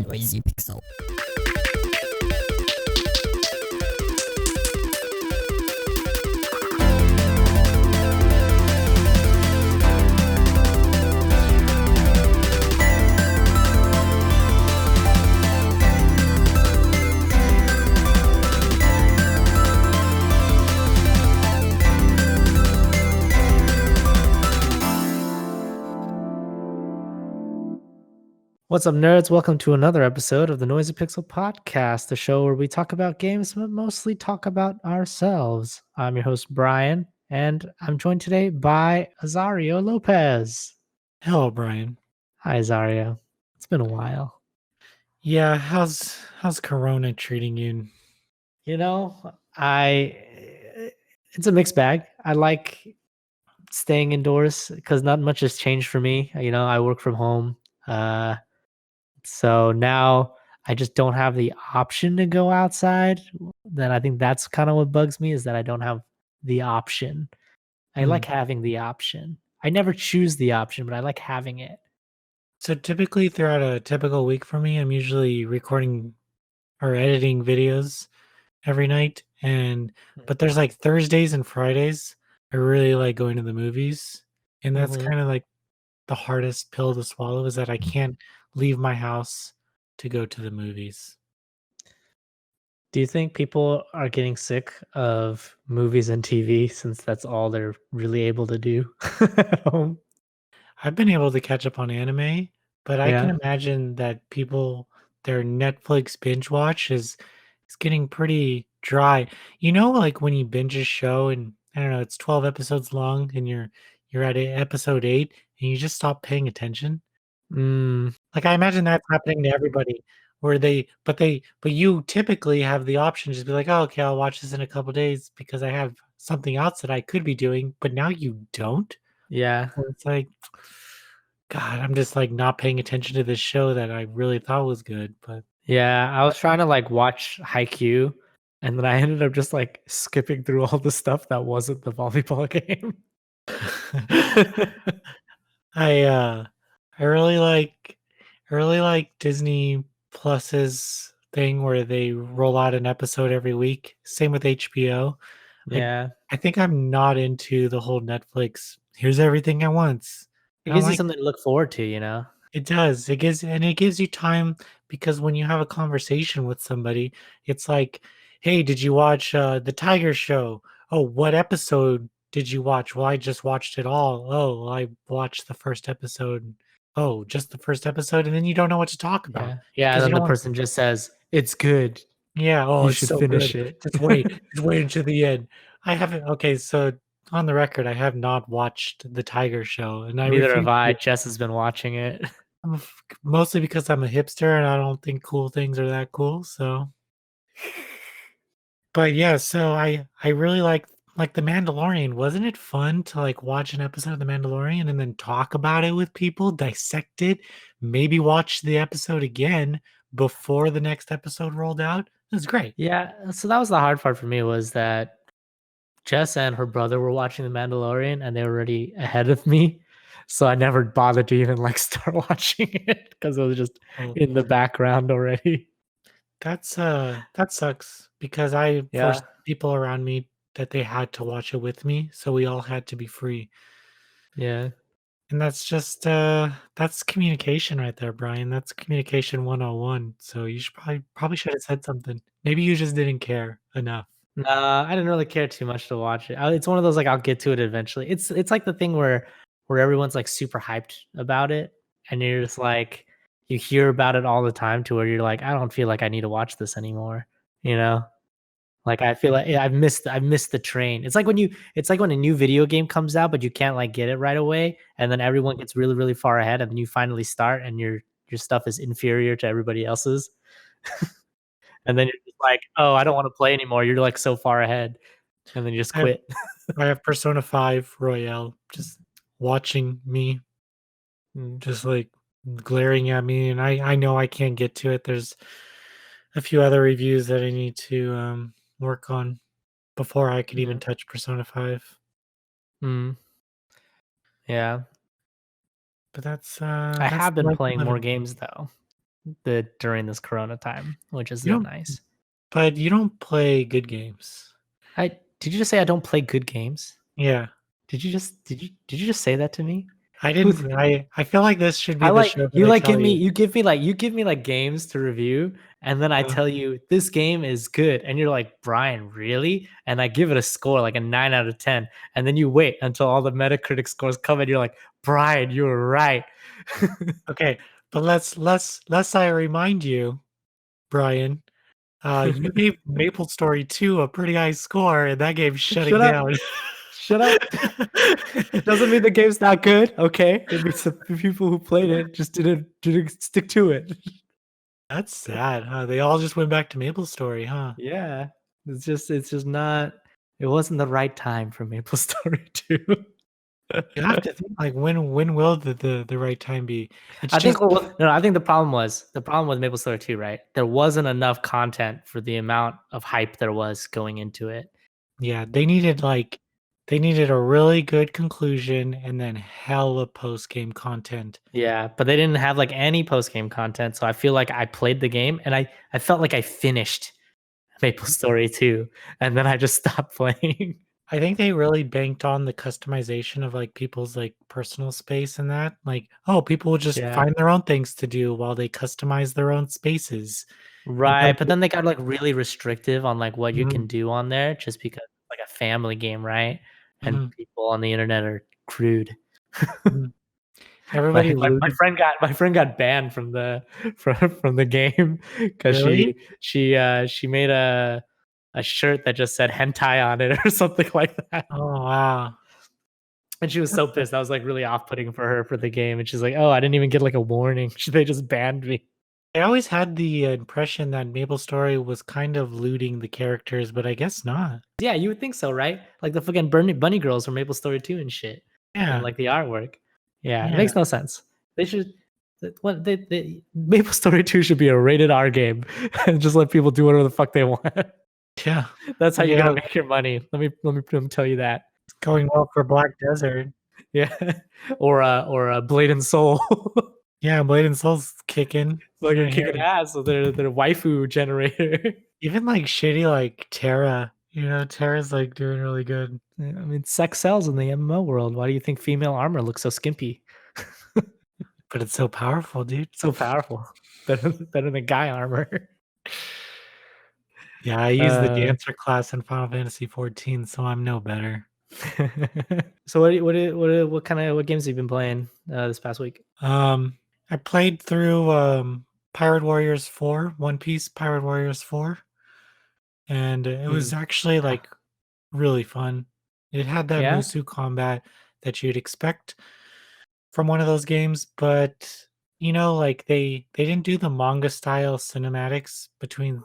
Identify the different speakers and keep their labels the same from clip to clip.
Speaker 1: Noisy Pixel.
Speaker 2: What's up, nerds? Welcome to another episode of the Noisy Pixel Podcast, the show where we talk about games, but mostly talk about ourselves. I'm your host, Brian, and I'm joined today by Azario Lopez.
Speaker 3: Hello, Brian.
Speaker 2: Hi, Azario. It's been a while.
Speaker 3: Yeah, how's Corona treating you?
Speaker 2: You know, it's a mixed bag. I like staying indoors because not much has changed for me. You know, I work from home. So now I just don't have the option to go outside. Then I think that's kind of what bugs me is that I don't have the option. I like having the option. I never choose the option, but I like having it.
Speaker 3: So typically throughout a typical week for me, I'm usually recording or editing videos every night. But there's like Thursdays and Fridays. I really like going to the movies. And that's kind of like the hardest pill to swallow is that I can't leave my house to go to the movies.
Speaker 2: Do you think people are getting sick of movies and TV since that's all they're really able to do at home?
Speaker 3: I've been able to catch up on anime, but I can
Speaker 2: Yeah.
Speaker 3: imagine that people their Netflix binge watch is getting pretty dry. You know, like when you binge a show and I don't know, it's 12 episodes long and you're at episode 8 and you just stop paying attention.
Speaker 2: Mm,
Speaker 3: Like I imagine that's happening to everybody where but you typically have the option to just be like, "Oh, okay, I'll watch this in a couple days because I have something else that I could be doing," but now you don't.
Speaker 2: yeah.
Speaker 3: So it's like God, I'm just, like, not paying attention to this show that I really thought was good, but
Speaker 2: Yeah, I was trying to like watch Haikyuu, and then I ended up just like skipping through all the stuff that wasn't the volleyball game.
Speaker 3: I, uh, I really like Disney Plus's thing where they roll out an episode every week. Same with HBO. I
Speaker 2: Yeah,
Speaker 3: I think I'm not into the whole Netflix, "Here's everything at once."
Speaker 2: it
Speaker 3: I don't
Speaker 2: gives you
Speaker 3: like
Speaker 2: something to look forward to, you know?
Speaker 3: It does. It gives you time because when you have a conversation with somebody, it's like, "Hey, did you watch the Tiger Show? Oh, what episode did you watch? Well, I just watched it all. Oh, well, I watched the first episode. Oh, just the first episode, and then you don't know what to talk about
Speaker 2: Yeah, yeah. And
Speaker 3: because you
Speaker 2: then the
Speaker 3: don't want.
Speaker 2: person just says, "It's good.
Speaker 3: Yeah. Oh,
Speaker 2: You
Speaker 3: it's
Speaker 2: should
Speaker 3: so
Speaker 2: finish
Speaker 3: good.
Speaker 2: it."
Speaker 3: Just wait until the end. I haven't. Okay, so on the record, I have not watched the Tiger Show, and I
Speaker 2: Neither have
Speaker 3: refuse
Speaker 2: I.
Speaker 3: to.
Speaker 2: Jess has been watching it.
Speaker 3: Mostly because I'm a hipster and I don't think cool things are that cool, so but yeah, so I really like The Mandalorian. Wasn't it fun to, like, watch an episode of The Mandalorian and then talk about it with people, dissect it, maybe watch the episode again before the next episode rolled out? It was great.
Speaker 2: Yeah, so that was the hard part for me was that Jess and her brother were watching The Mandalorian, and they were already ahead of me. So I never bothered to even like start watching it because it was just
Speaker 3: Oh,
Speaker 2: in the background already.
Speaker 3: that sucks because I
Speaker 2: Yeah.
Speaker 3: forced people around me that they had to watch it with me, so we all had to be free.
Speaker 2: Yeah.
Speaker 3: And that's just, that's communication right there, Brian. That's communication 101. So you should probably should have said something. Maybe you just didn't care enough.
Speaker 2: Nah, I didn't really care too much to watch it. It's one of those like I'll get to it eventually. It's like the thing where everyone's like super hyped about it, and you're just like you hear about it all the time to where you're like, I don't feel like I need to watch this anymore. You know, like I feel like yeah, I've missed the train. It's like when a new video game comes out, but you can't like get it right away, and then everyone gets really really far ahead, and then you finally start, and your stuff is inferior to everybody else's. And then you're just like, "Oh, I don't wanna play anymore." You're, like, so far ahead, and then you just
Speaker 3: I have
Speaker 2: quit.
Speaker 3: I have Persona 5 Royale just watching me,
Speaker 2: Mm,
Speaker 3: just like glaring at me, and I know I can't get to it. There's a few other reviews that I need to work on before I could even
Speaker 2: yeah.
Speaker 3: touch Persona 5.
Speaker 2: Mm, yeah.
Speaker 3: But
Speaker 2: I
Speaker 3: that's
Speaker 2: have
Speaker 3: the
Speaker 2: been
Speaker 3: life we
Speaker 2: playing
Speaker 3: live
Speaker 2: more
Speaker 3: in.
Speaker 2: games, though. the during this Corona time, which is
Speaker 3: You don't
Speaker 2: nice.
Speaker 3: but you don't play good games.
Speaker 2: I did you just say I don't play good games?
Speaker 3: Yeah.
Speaker 2: Did you just say that to me?
Speaker 3: I
Speaker 2: Who
Speaker 3: didn't I feel like this should be
Speaker 2: I
Speaker 3: the
Speaker 2: like
Speaker 3: show that
Speaker 2: you
Speaker 3: I
Speaker 2: like
Speaker 3: tell
Speaker 2: give me
Speaker 3: you.
Speaker 2: you give me like games to review, and then I
Speaker 3: Uh,
Speaker 2: tell you this game is good, and you're like, Brian, really? And I give it a score like a 9 out of 10, and then you wait until all the Metacritic scores come, and you're like, Brian, you were right.
Speaker 3: okay, but let's I remind you, Brian, you gave Maple Story 2 a pretty high score, and that game's shutting
Speaker 2: Shut up!
Speaker 3: down.
Speaker 2: Shut up! Doesn't mean the game's not good. Okay, it means the people who played it just didn't stick to it.
Speaker 3: That's sad, huh? They all just went back to Maple Story, huh?
Speaker 2: Yeah, it's just not. It wasn't the right time for Maple Story 2.
Speaker 3: You have to think like when will the right time be? It's
Speaker 2: I think
Speaker 3: just
Speaker 2: no, I think the problem with Maple Story 2, right? There wasn't enough content for the amount of hype there was going into it.
Speaker 3: yeah, they needed a really good conclusion and then hella post-game content.
Speaker 2: Yeah, but they didn't have like any post game content, so I feel like I played the game and I felt like I finished Maple Story 2, and then I just stopped playing.
Speaker 3: I think they really banked on the customization of, like, people's, like, personal space and that, like, oh, people will just
Speaker 2: Yeah.
Speaker 3: find their own things to do while they customize their own spaces, and
Speaker 2: Right,
Speaker 3: some
Speaker 2: but
Speaker 3: peo
Speaker 2: then they got, like, really restrictive on, like, what you
Speaker 3: mhm,
Speaker 2: can do on there just because it's like a family game, right? And
Speaker 3: mhm,
Speaker 2: people on the internet are crude.
Speaker 3: mhm. Everybody
Speaker 2: My
Speaker 3: looted
Speaker 2: friend got banned from the from the game because
Speaker 3: really?
Speaker 2: she made a shirt that just said hentai on it or something like that.
Speaker 3: Oh, wow.
Speaker 2: And she was
Speaker 3: That's
Speaker 2: so
Speaker 3: the
Speaker 2: pissed. That was, like, really off-putting for her for the game, and she's like, "Oh, I didn't even get, like, a warning. They just banned me."
Speaker 3: I always had the impression that MapleStory was kind of looting the characters, but I guess not.
Speaker 2: Yeah, you would think so, right? Like the fucking bunny girls from Maple Story 2 and shit, and
Speaker 3: Yeah,
Speaker 2: like the artwork. Yeah, it
Speaker 3: yeah,
Speaker 2: makes no sense. They should what they Maple Story 2 should be a rated R game and just let people do whatever the fuck they want.
Speaker 3: yeah.
Speaker 2: That's how
Speaker 3: Look
Speaker 2: you're
Speaker 3: at
Speaker 2: gonna
Speaker 3: how
Speaker 2: make your money. Let me tell you that.
Speaker 3: it's going well for Black Desert.
Speaker 2: Yeah. Or Blade and Soul.
Speaker 3: Yeah, Blade and Soul's kicking.
Speaker 2: Fucking
Speaker 3: Yeah,
Speaker 2: kicking
Speaker 3: here.
Speaker 2: ass with their waifu generator.
Speaker 3: Even, like, shitty, like, Terra, Terra's, like, doing really good.
Speaker 2: Yeah, I mean, sex sells in the MMO world. Why do you think female armor looks so skimpy?
Speaker 3: But it's so powerful, dude.
Speaker 2: So powerful. Better than guy armor.
Speaker 3: Yeah, I use the
Speaker 2: Uh,
Speaker 3: dancer class in Final Fantasy 14, so I'm no better.
Speaker 2: so what kind of what games have you been playing this past week?
Speaker 3: Um, I played through, Pirate Warriors 4, One Piece Pirate Warriors 4, and it
Speaker 2: Hmm.
Speaker 3: was actually, like, really fun. It had that
Speaker 2: Yeah.
Speaker 3: Musu combat that you'd expect from one of those games, but, like, they didn't do the manga style cinematics between,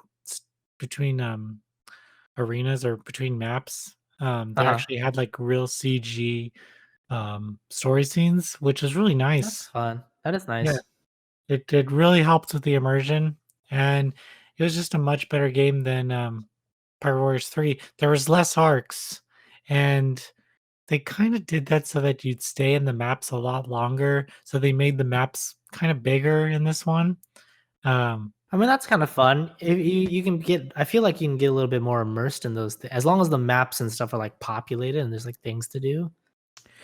Speaker 3: arenas or between maps.
Speaker 2: Uh
Speaker 3: They
Speaker 2: huh.
Speaker 3: actually had, like, real CG, story scenes, which is really
Speaker 2: That's
Speaker 3: nice.
Speaker 2: fun. That is
Speaker 3: Yeah,
Speaker 2: nice.
Speaker 3: it really helped with the immersion, and it was just a much better game than, Pirate Warriors 3. There was less arcs, and they kinda did that so that you'd stay in the maps a lot longer, so they made the maps kinda bigger in this one. Um,
Speaker 2: I mean, that's kind of fun. If you can get, I feel like you can get a little bit more immersed in those, as long as the maps and stuff are like populated and there's like things to do. You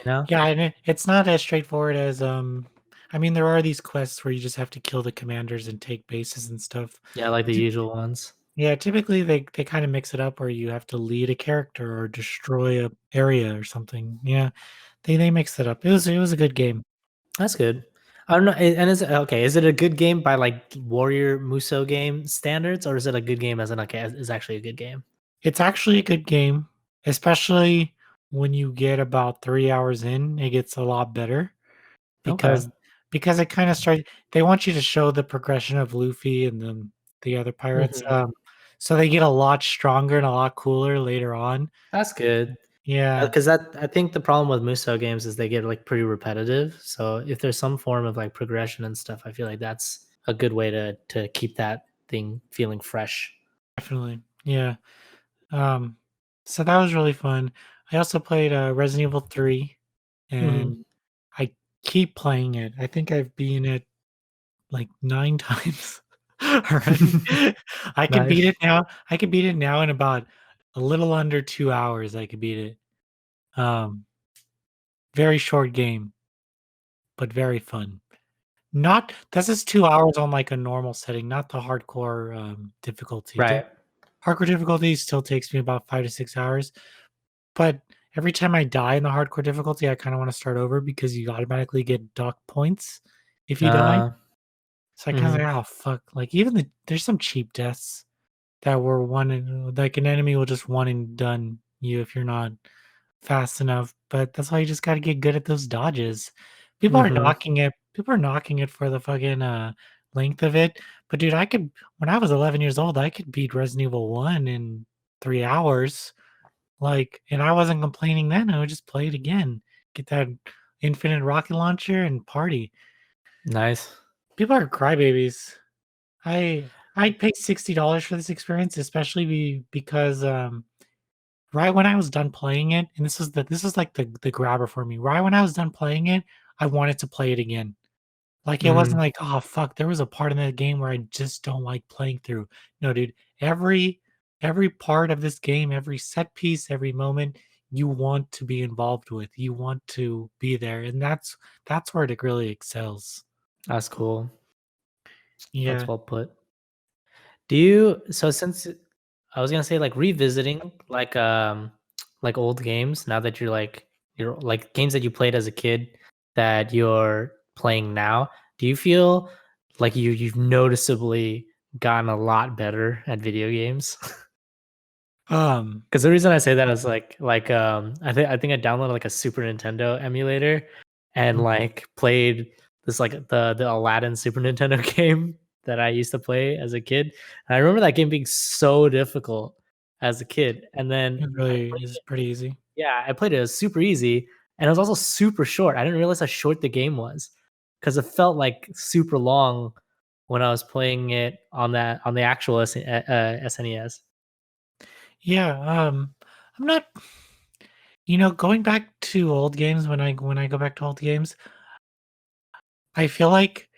Speaker 2: know?
Speaker 3: yeah, and it's not as straightforward as, I mean, there are these quests where you just have to kill the commanders and take bases and stuff.
Speaker 2: Yeah, like the
Speaker 3: Ty
Speaker 2: usual ones.
Speaker 3: Yeah, typically they kinda mix it up where you have to lead a character or destroy a area or something. Yeah, they mixed it up. It was a good game.
Speaker 2: That's good. I don't know. And is it okay? Is it a good game by like Warrior Muso game standards, or is it a good game as in like is actually a good game?
Speaker 3: It's actually a good game, especially when you get about 3 hours in, it gets a lot better
Speaker 2: Okay.
Speaker 3: because it kinda start they want you to show the progression of Luffy and the other pirates,
Speaker 2: Hmm.
Speaker 3: so they get a lot stronger and a lot cooler later on.
Speaker 2: That's good.
Speaker 3: Yeah,
Speaker 2: Because that I think the problem with Muso games is they get like pretty repetitive. So if there's some form of like progression and stuff, I feel like that's a good way to keep that thing feeling fresh.
Speaker 3: definitely. Yeah, um, so that was really fun. I also played, Resident Evil 3,
Speaker 2: Hmm.
Speaker 3: and I keep playing it. I think I've been it like 9 times already. I could beat
Speaker 2: Nice.
Speaker 3: it now. I could beat it now in about a little under 2 hours, I could beat it. Um, Very short game, but very fun. Not This is 2 hours on, like, a normal setting, not the hardcore, difficulty. The
Speaker 2: Right.
Speaker 3: hardcore difficulty still takes me about 5 to 6 hours, but every time I die in the hardcore difficulty, I kinda wanna start over because you automatically get docked points if you die.
Speaker 2: Uh,
Speaker 3: So I kinda
Speaker 2: mhm,
Speaker 3: like, "Oh, fuck." Like, even there's some cheap deaths that were one and like, an enemy will just one and done you if you're not fast enough, but that's why you just gotta get good at those dodges.
Speaker 2: mhm.
Speaker 3: People are knocking it for the fucking, length of it, but dude, I could when I was 11 years old, I could beat Resident Evil 1 in 3 hours, like, and I wasn't complaining then, I would just play it again, get that infinite rocket launcher and party.
Speaker 2: Nice.
Speaker 3: People are crybabies. I'd pay $60 for this experience, especially because, right when I was done playing it, and this is like the grabber for me. Right when I was done playing it, I wanted to play it again. Like, it wasn't
Speaker 2: Mm,
Speaker 3: like, "Oh, fuck, there was a part in that game where I just don't like playing through." No, dude, every every part of this game, every set piece, every moment, you want to be involved with. You want to be there, and that's where it really excels.
Speaker 2: that's cool. That's
Speaker 3: Yeah.
Speaker 2: well put. Do you so since I was gonna say like revisiting like old games now that you're like games that you played as a kid that you're playing now, do you feel like you've noticeably gotten a lot better at video games?
Speaker 3: Um,
Speaker 2: Because the reason I say that is I think I downloaded like a Super Nintendo emulator and
Speaker 3: mm,
Speaker 2: like played this like the Aladdin Super Nintendo game that I used to play as a kid. And I remember that game being so difficult as a kid. And then
Speaker 3: it really is pretty easy.
Speaker 2: I played it. It was super easy and it was also super short. I didn't realize how short the game was because it felt like super long when I was playing it on the actual SNES.
Speaker 3: Yeah, I'm not going back to old games when I go back to old games, I feel like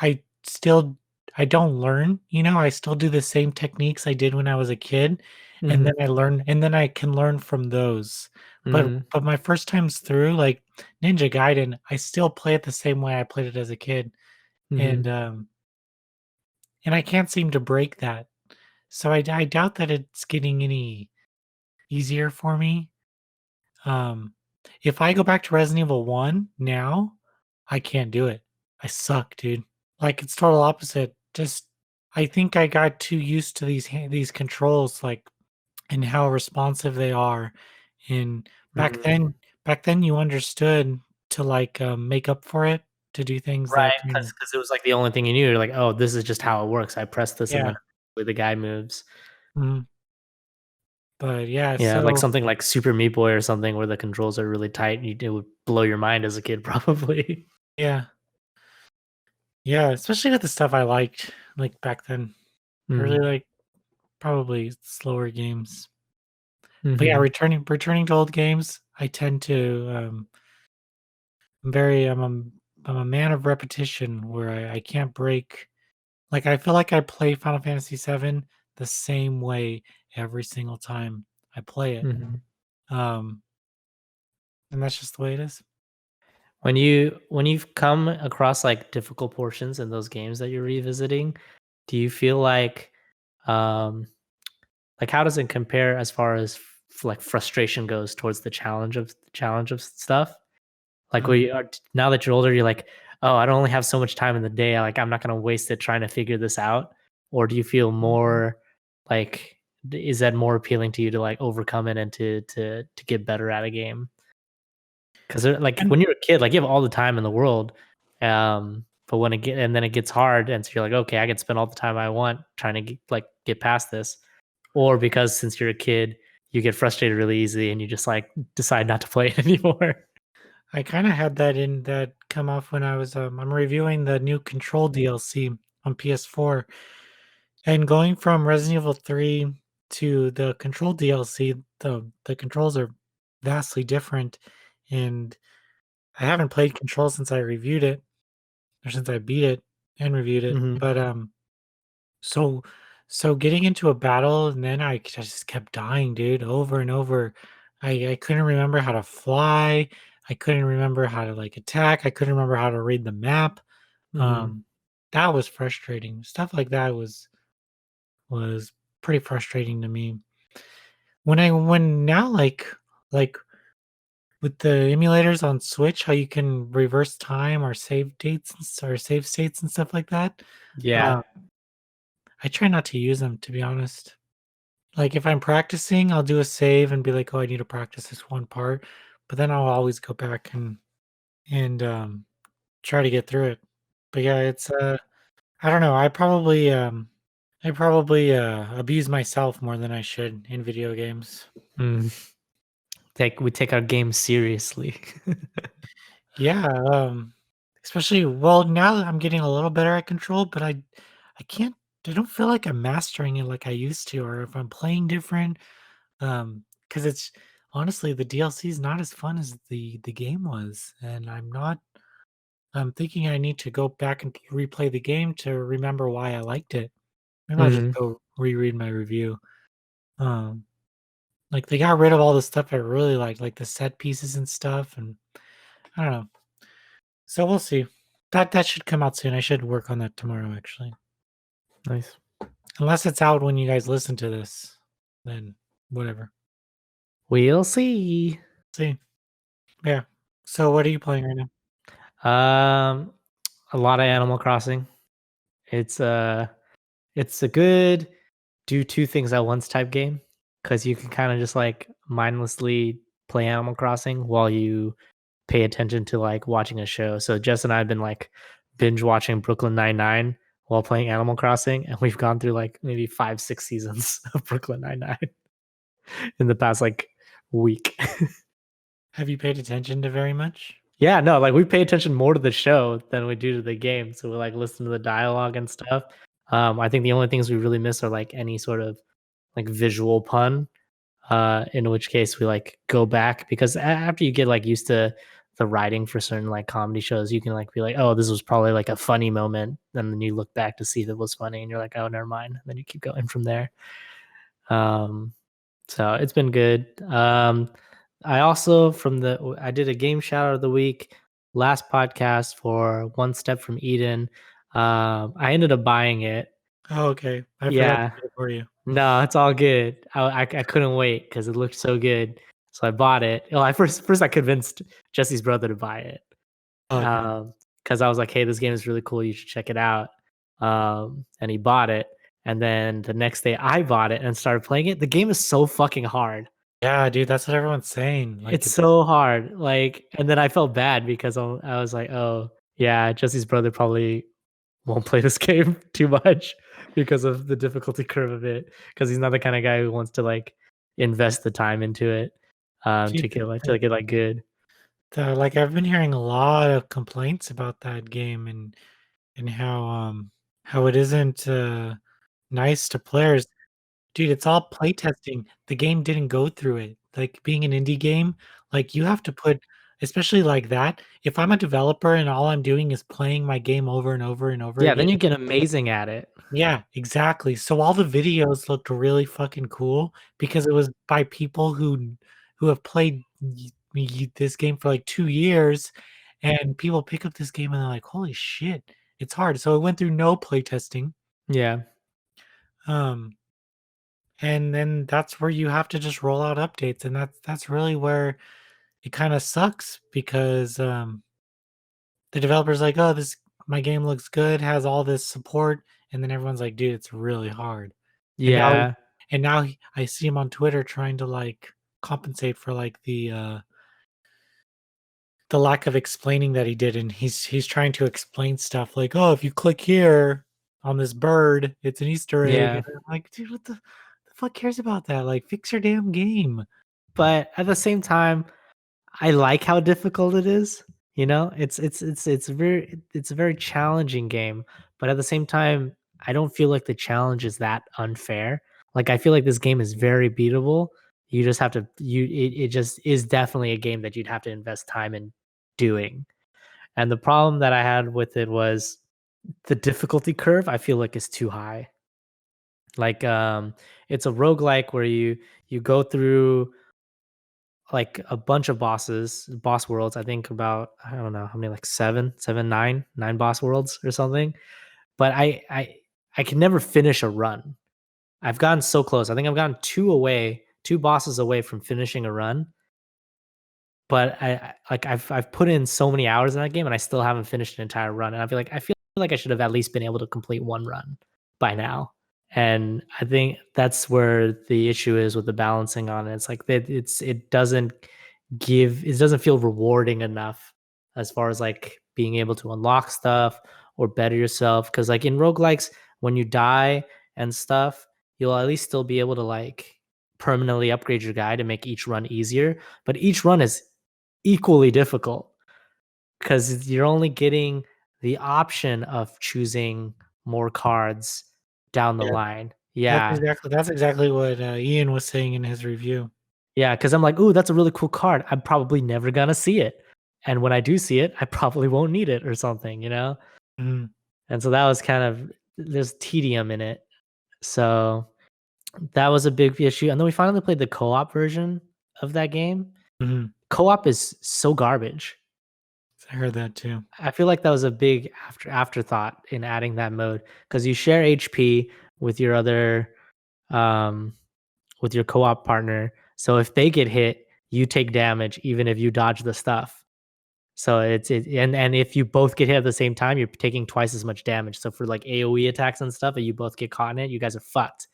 Speaker 3: I still I don't learn, I still do the same techniques I did when I was a kid,
Speaker 2: Mhm.
Speaker 3: and then I can learn from those.
Speaker 2: Mhm.
Speaker 3: But my first times through, like Ninja Gaiden, I still play it the same way I played it as a kid, and,
Speaker 2: Mhm.
Speaker 3: um, and I can't seem to break that. So I doubt that it's getting any easier for me. Um, if I go back to Resident Evil 1 now, I can't do it. I suck, dude. Like, it's total opposite. Just I think I got too used to these controls, like, and how responsive they are. And back
Speaker 2: Mhm.
Speaker 3: then back then you understood to, like, make up for it, to do things that,
Speaker 2: Right, because it was, like, the only thing you knew. You're like, "Oh, this is just how it works. I press this and
Speaker 3: yeah,
Speaker 2: then the way the guy moves."
Speaker 3: mhm. But yeah,
Speaker 2: Yeah, like
Speaker 3: so
Speaker 2: something like Super Meat Boy or something where the controls are really tight, it would blow your mind as a kid probably.
Speaker 3: yeah. Yeah, especially with the stuff I liked, like, back then. I really
Speaker 2: Mhm.
Speaker 3: like probably slower games. But yeah,
Speaker 2: Mhm.
Speaker 3: returning to old games, I tend to, I'm very I'm a man of repetition where I can't break like, I feel like I play Final Fantasy VII the same way every single time I play it.
Speaker 2: Mhm.
Speaker 3: Um, and that's just the way it is.
Speaker 2: When you've come across, like, difficult portions in those games that you're revisiting, do you feel um like, how does it compare as far as like frustration goes towards the challenge of stuff? Like, where
Speaker 3: Um,
Speaker 2: you are now that you're older, you're like, "Oh, I don't only have so much time in the day, like, I'm not gonna waste it trying to figure this out." Or do you feel more like is that more appealing to you to, like, overcome it and to get better at a game? 'Cause like,
Speaker 3: and
Speaker 2: when you're a kid, like, you have all the time in the world, but then it gets hard, and so you're like, "Okay, I can spend all the time I want trying to get past this." Or because since you're a kid, you get frustrated really easily and you just, like, decide not to play it anymore.
Speaker 3: I kinda had that come off when I'm reviewing the new Control DLC on PS4. And going from Resident Evil 3 to the Control DLC, the controls are vastly different, and I haven't played Control since I reviewed it, or since I beat it. and reviewed it.
Speaker 2: Mhm.
Speaker 3: But so so getting into a battle and then I just kept dying, dude, over and over. I couldn't remember how to fly. I couldn't remember how to like attack. I couldn't remember how to read the map.
Speaker 2: Mhm.
Speaker 3: Um, that was frustrating. Stuff like that was pretty frustrating to me. When now like with the emulators on Switch, how you can reverse time or save dates or save states and stuff like that.
Speaker 2: Yeah.
Speaker 3: Uh, I try not to use them to be honest. Like if I'm practicing, I'll do a save and be like, "Oh, I need to practice this one part," but then I'll always go back and try to get through it. But yeah, it's I don't know. I probably abuse myself more than I should in video games.
Speaker 2: Mm. We take our game seriously.
Speaker 3: Yeah, especially well now that I'm getting a little better at control, but I can't I don't feel like I'm mastering it like I used to, or if I'm playing different. Because it's honestly the DLC is not as fun as the game was, and I'm thinking I need to go back and replay the game to remember why I liked it. Maybe I'll just
Speaker 2: Mhm.
Speaker 3: go reread my review. Um, like they got rid of all the stuff I really liked, like the set pieces and stuff, and I don't know. So we'll see. That should come out soon. I should work on that tomorrow, actually.
Speaker 2: Nice.
Speaker 3: Unless it's out when you guys listen to this, then whatever.
Speaker 2: We'll see.
Speaker 3: See, yeah. So what are you playing right now?
Speaker 2: Um, a lot of Animal Crossing. It's it's a good do two things at once type game because you can kind of just like mindlessly play Animal Crossing while you pay attention to like watching a show. So Jess and I have been like binge watching Brooklyn Nine-Nine while playing Animal Crossing, and we've gone through like maybe 5, 6 seasons of Brooklyn Nine-Nine in the past like week.
Speaker 3: Have you paid attention to very much?
Speaker 2: Yeah, no, like we pay attention more to the show than we do to the game. So we like listen to the dialogue and stuff. I think the only things we really miss are like any sort of like visual pun. In which case we like go back because after you get like used to the writing for certain like comedy shows, you can like be like, oh, this was probably like a funny moment, and then you look back to see if it was funny, and you're like, oh, never mind. And then you keep going from there. Um, so it's been good. I also I did a game shout out of the week last podcast for One Step from Eden. I ended up buying it.
Speaker 3: Oh, okay. I forgot to
Speaker 2: Yeah,
Speaker 3: get it for you.
Speaker 2: no, it's all good. I couldn't wait because it looked so good, so I bought it. Well, I first I convinced Jesse's brother to buy it
Speaker 3: Okay.
Speaker 2: because I was like, hey, this game is really cool. You should check it out. And he bought it, and then the next day I bought it and started playing it. The game is so fucking hard.
Speaker 3: Yeah, dude, that's what everyone's saying. Like
Speaker 2: It's
Speaker 3: it's
Speaker 2: so hard, like and then I felt bad because I was like, "Oh, yeah, Jesse's brother probably won't play this game too much because of the difficulty curve of it, because he's not the kinda guy who wants to, like, invest the time into it,
Speaker 3: dude,
Speaker 2: to get, like, good."
Speaker 3: like I've been hearing a lot of complaints about that game and how it isn't nice to players. Dude, it's all playtesting. The game didn't go through it. Like, being an indie game, like, you have to put especially like that, if I'm a developer and all I'm doing is playing my game over and over and over
Speaker 2: Yeah, then
Speaker 3: again.
Speaker 2: you get amazing at it.
Speaker 3: Yeah, exactly. So all the videos looked really fucking cool because it was by people who have played this game for, like, 2 years, and people pick up this game and they're like, "Holy shit, it's hard." So it went through no playtesting,
Speaker 2: Yeah.
Speaker 3: um and then that's where you have to just roll out updates, and that's really where it kinda sucks because, the developer's like, "Oh, this my game looks good, has all this support," and then everyone's like, "Dude, it's really hard." And now
Speaker 2: Yeah.
Speaker 3: I see him on Twitter trying to, like, compensate for, like, the lack of explaining that he did, and he's trying to explain stuff like, "Oh, if you click here on this bird, it's an Easter egg,"
Speaker 2: Yeah.
Speaker 3: and I'm like, "Dude, what the fuck cares about that? Like, fix your damn game."
Speaker 2: But at the same time, I like how difficult it is, you know? It's a very challenging game, but at the same time, I don't feel like the challenge is that unfair. Like I feel like this game is very beatable. You just have to it just is definitely a game that you'd have to invest time in doing. And the problem that I had with it was the difficulty curve I feel like is too high. Like, it's a roguelike where you go through like a bunch of boss worlds. I think about I don't know how many, like nine boss worlds or something. But I can never finish a run. I've gotten so close. I think I've gotten two bosses away from finishing a run. But I've put in so many hours in that game and I still haven't finished an entire run. And I feel like I should have at least been able to complete one run by now. And I think that's where the issue is with the balancing on it. It's like that it doesn't feel rewarding enough as far as like being able to unlock stuff or better yourself. Cause like in roguelikes, when you die and stuff, you'll at least still be able to like permanently upgrade your guy to make each run easier. But each run is equally difficult because you're only getting the option of choosing more cards down the
Speaker 3: Yeah,
Speaker 2: line. Yeah.
Speaker 3: that's exactly what Ian was saying in his review.
Speaker 2: Yeah. Cause I'm like, ooh, that's a really cool card. I'm probably never gonna see it. And when I do see it, I probably won't need it or something, you know?
Speaker 3: Mhm,
Speaker 2: And so that was kind of there's tedium in it. So that was a big issue. And then we finally played the co-op version of that game.
Speaker 3: mhm.
Speaker 2: Co-op is so garbage.
Speaker 3: I heard that too.
Speaker 2: I feel like that was a big afterthought in adding that mode because you share HP with your other um with your co-op partner. So if they get hit, you take damage even if you dodge the stuff. So and if you both get hit at the same time, you're taking twice as much damage. So for like AoE attacks and stuff, and you both get caught in it, you guys are fucked.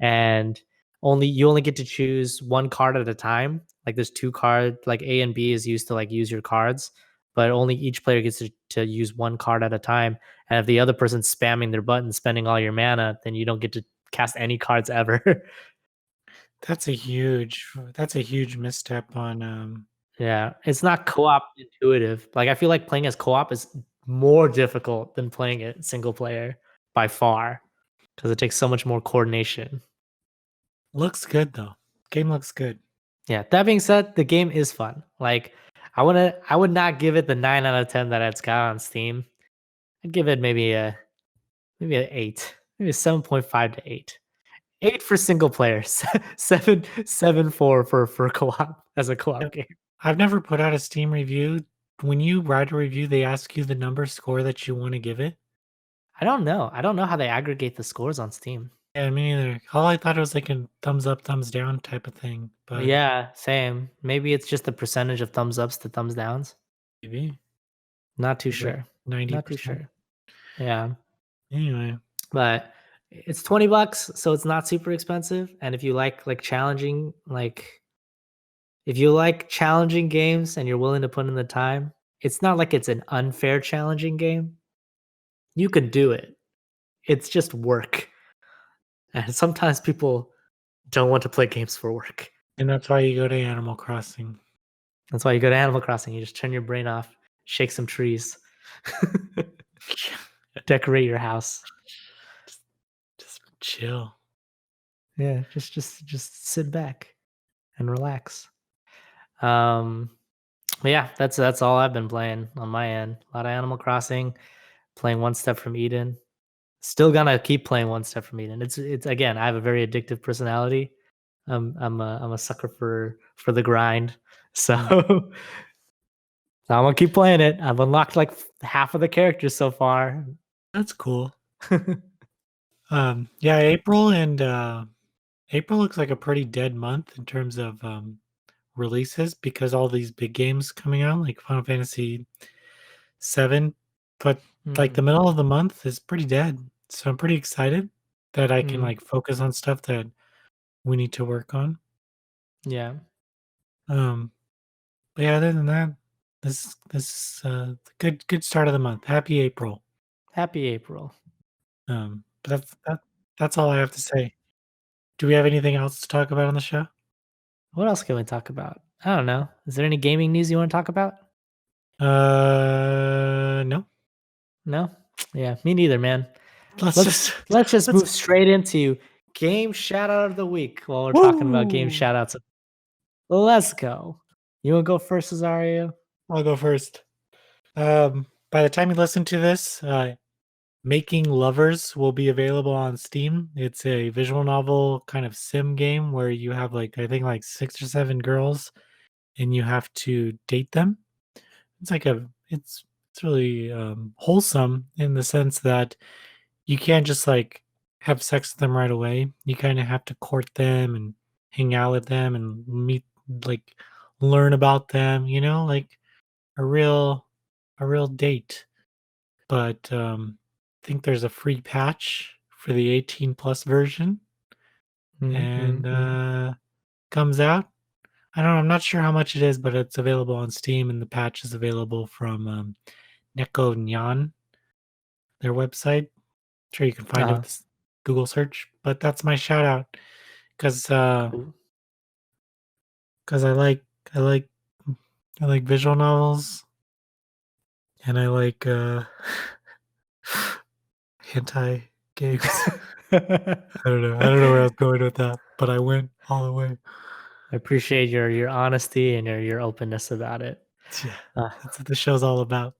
Speaker 2: And you only get to choose one card at a time. Like there's two cards, like A and B is used to like use your cards, but only each player gets to use one card at a time. And if the other person's spamming their button, spending all your mana, then you don't get to cast any cards ever.
Speaker 3: That's a huge misstep on
Speaker 2: Yeah, it's not co-op intuitive. Like I feel like playing as co-op is more difficult than playing it single player by far because it takes so much more coordination.
Speaker 3: looks good though. Game looks good.
Speaker 2: Yeah, that being said, the game is fun. Like I would not give it the 9 out of 10 that it's got on Steam. I'd give it maybe a 8. Maybe a 7.5 to 8. 8 for single players. 7 for co-op as a co-op
Speaker 3: Yep.
Speaker 2: game.
Speaker 3: I've never put out a Steam review. When you write a review, they ask you the number score that you want to give it.
Speaker 2: I don't know. I don't know how they aggregate the scores on Steam.
Speaker 3: Yeah, me neither. All I thought it was like a thumbs up, thumbs down type of thing, but
Speaker 2: Yeah, same. Maybe it's just the percentage of thumbs ups to thumbs downs.
Speaker 3: maybe
Speaker 2: Not too
Speaker 3: it's like
Speaker 2: sure. Not too
Speaker 3: 90%.
Speaker 2: sure. Yeah.
Speaker 3: Anyway,
Speaker 2: But it's $20, so it's not super expensive. And if you like challenging, like if you like challenging games and you're willing to put in the time, it's not like it's an unfair challenging game. You can do it. It's just work. And sometimes people don't want to play games for work.
Speaker 3: and that's why you go to Animal Crossing.
Speaker 2: That's why you go to Animal Crossing. You just turn your brain off, shake some trees, decorate your house.
Speaker 3: Just, just chill.
Speaker 2: Yeah, just sit back and relax. Um, but yeah, that's all I've been playing on my end. A lot of Animal Crossing, playing One Step from Eden. Still gonna keep playing One Step from Eden. It's again, I have a very addictive personality. I'm a sucker for the grind. So,
Speaker 3: Mm,
Speaker 2: so I'm gonna keep playing it. I've unlocked like half of the characters so far.
Speaker 3: that's cool. Yeah, April looks like a pretty dead month in terms of releases because all these big games coming out like Final Fantasy 7, but like
Speaker 2: Mm,
Speaker 3: the middle of the month is pretty dead. So I'm pretty excited that I can
Speaker 2: mm,
Speaker 3: like focus on stuff that we need to work on.
Speaker 2: yeah.
Speaker 3: Um, but yeah, other than that, this is good start of the month. Happy April.
Speaker 2: Happy April.
Speaker 3: But that's all I have to say. Do we have anything else to talk about on the show?
Speaker 2: What else can we talk about? I don't know. Is there any gaming news you want to talk about?
Speaker 3: No.
Speaker 2: No? Yeah, me neither, man.
Speaker 3: Let's
Speaker 2: Let's
Speaker 3: just
Speaker 2: let's just
Speaker 3: let's
Speaker 2: move straight into game shout out of the week while we're talking about game
Speaker 3: woo.
Speaker 2: shout outs. Let's go. You want to go first, Azario?
Speaker 3: I'll go first. By the time you listen to this, Making Lovers will be available on Steam. It's a visual novel kind of sim game where you have like I think like 6 or 7 girls and you have to date them. It's like a it's really wholesome in the sense that you can't just like have sex with them right away. You kind of have to court them and hang out with them and meet like learn about them, like a real a real date. But I think there's a free patch for the 18 plus version and
Speaker 2: Mm-hmm.
Speaker 3: comes out. I don't know, I'm not sure how much it is, but it's available on Steam and the patch is available from Neko Nyan, their website. Sure you can find it with this Google search, but that's my shout out because
Speaker 2: Cool.
Speaker 3: because I like I like visual novels and I like hentai games. I don't know where I was going with that, but I went all the way.
Speaker 2: I appreciate your honesty and your openness about it.
Speaker 3: Yeah,
Speaker 2: Uh,
Speaker 3: that's what the show's all about.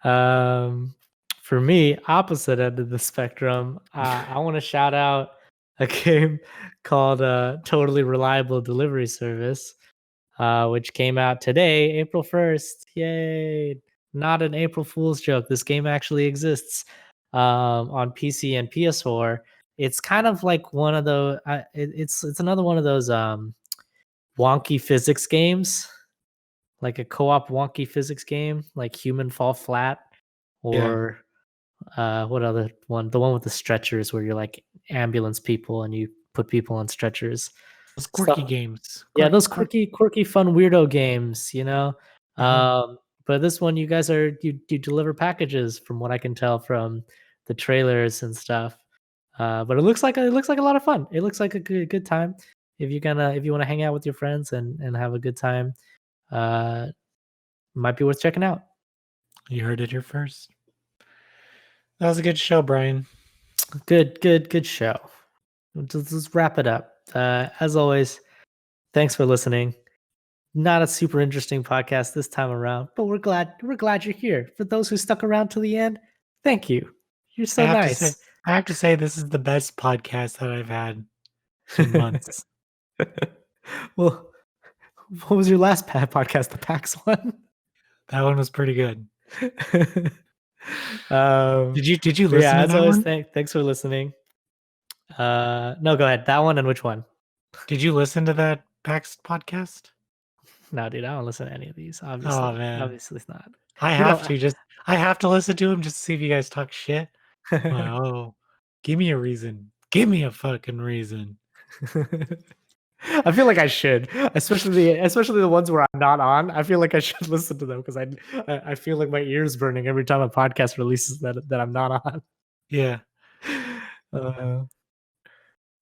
Speaker 2: um, for me, opposite end of the spectrum, I want to shout out a game called Totally Reliable Delivery Service, which came out today, April 1st. Yay! Not an April Fool's joke. This game actually exists on PC and PS4. It's kind of like one of the. It's another one of those wonky physics games, like a co-op wonky physics game, like Human Fall Flat,
Speaker 3: Yeah,
Speaker 2: or what other one? The one with the stretchers where you're like ambulance people and you put people on stretchers.
Speaker 3: those quirky
Speaker 2: Stuff.
Speaker 3: games.
Speaker 2: Yeah, those
Speaker 3: Quirky.
Speaker 2: quirky, fun weirdo games, you know.
Speaker 3: Uh-huh.
Speaker 2: But this one, you guys are you deliver packages, from what I can tell from the trailers and stuff. But it looks like a lot of fun. It looks like a good time if you want to hang out with your friends and have a good time. Uh, might be worth checking out.
Speaker 3: You heard it here first. That was a good show, Brian.
Speaker 2: Good show. Let's wrap it up. As always, thanks for listening. Not a super interesting podcast this time around, but we're glad you're here. For those who stuck around to the end, thank you. You're
Speaker 3: I
Speaker 2: so
Speaker 3: have to say,
Speaker 2: nice.
Speaker 3: I have to say, this is the best podcast that I've had in months.
Speaker 2: Well, what was your last podcast? The PAX one.
Speaker 3: That one was pretty good.
Speaker 2: um,
Speaker 3: Did you
Speaker 2: but yeah,
Speaker 3: listen to
Speaker 2: as
Speaker 3: that
Speaker 2: always,
Speaker 3: one?
Speaker 2: thanks for listening. No, go ahead. That one and which one?
Speaker 3: Did you listen to that PAX podcast?
Speaker 2: No, dude, I don't listen to any of these.
Speaker 3: Oh man,
Speaker 2: Obviously, it's not.
Speaker 3: I
Speaker 2: We
Speaker 3: have
Speaker 2: don't.
Speaker 3: to just I have to listen to him just to see if you guys talk shit. Like, oh, give me a reason. Give me a fucking reason.
Speaker 2: I feel like I should, especially the ones where I'm not on. I feel like I should listen to them because I feel like my ears burning every time a podcast releases that I'm not on.
Speaker 3: Yeah.
Speaker 2: Uh,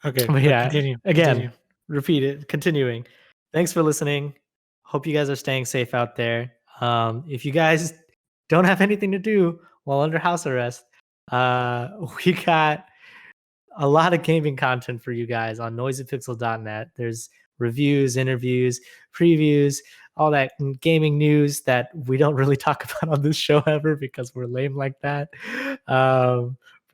Speaker 3: Okay,
Speaker 2: but
Speaker 3: but
Speaker 2: yeah,
Speaker 3: continue.
Speaker 2: again,
Speaker 3: Continue.
Speaker 2: repeat it. Continuing. Thanks for listening. Hope you guys are staying safe out there. If you guys don't have anything to do while under house arrest, uh, we got a lot of gaming content for you guys on noisypixel.net. There's reviews, interviews, previews, all that gaming news that we don't really talk about on this show ever because we're lame like that.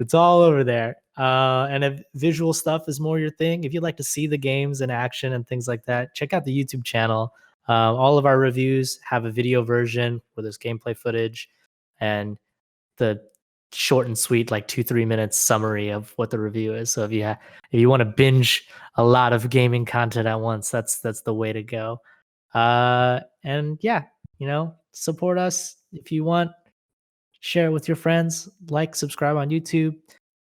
Speaker 2: It's all over there. And if visual stuff is more your thing, if you'd like to see the games in action and things like that, check out the YouTube channel. All of our reviews have a video version where there's gameplay footage and the short and sweet, like 2-3 minutes summary of what the review is. So if you want to binge a lot of gaming content at once, that's the way to go. And yeah, support us if you want. Share it with your friends. Like, subscribe on YouTube.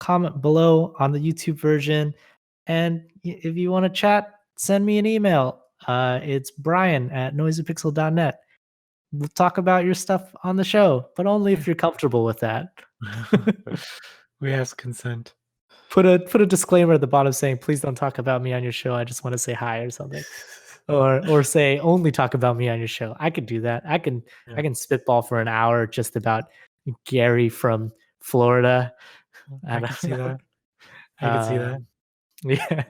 Speaker 2: Comment below on the YouTube version. And if you want to chat, send me an email. It's Brian@noisypixel.net. We'll talk about your stuff on the show, but only if you're comfortable with that.
Speaker 3: We ask consent.
Speaker 2: Put a disclaimer at the bottom saying, "Please don't talk about me on your show. I just want to say hi," or something, or say, "Only talk about me on your show." I could do that. I
Speaker 3: Yeah,
Speaker 2: can spitball for an hour just about Gary from Florida. I
Speaker 3: I could see
Speaker 2: don't
Speaker 3: that. I could see
Speaker 2: know.
Speaker 3: that.
Speaker 2: Yeah,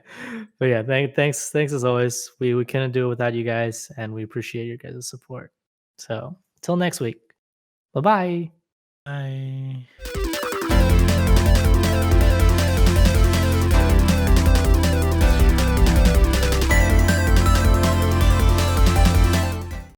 Speaker 2: but yeah, thanks as always. We couldn't do it without you guys, and we appreciate your guys' support. So until next week, bye bye.
Speaker 3: Bye.